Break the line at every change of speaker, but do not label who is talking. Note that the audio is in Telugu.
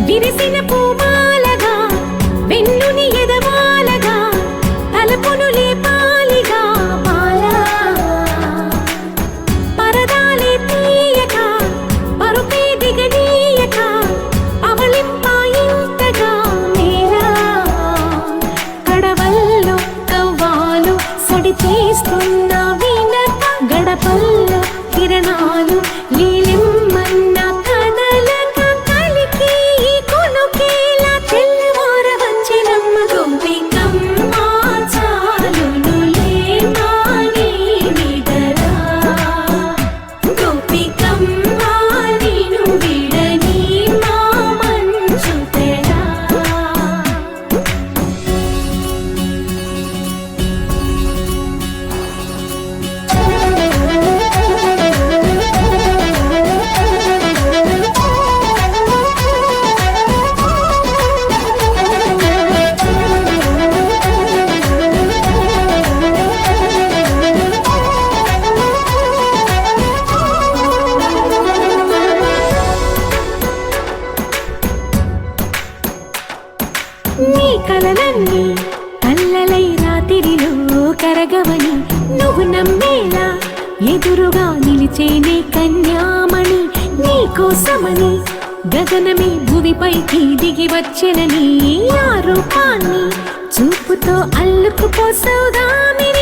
విరిసిన పూమాలగా వెన్నుని ఎదవాలగా తలపును లేపాలిగా మాలా పరదాలే తీయక పరుపే దిగనీయక అవలింపాయింతగా మేలా కడవల్లో కవ్వాలు సడి చేస్తున్న వినత గడపల్లో కిరణాలు లీలిమ్మన్న నీ కలలన్నీ కల్లలై రాత్రిలో కరగవని నువ్వు నమ్మేలా ఎదురుగా నిలిచేనే కన్యామణి నీ కోసమని గగనమే భూమిపైకి దిగి వచ్చెనని ఆ రూపాన్ని చూపుతో అల్లుకుపోసౌదామిని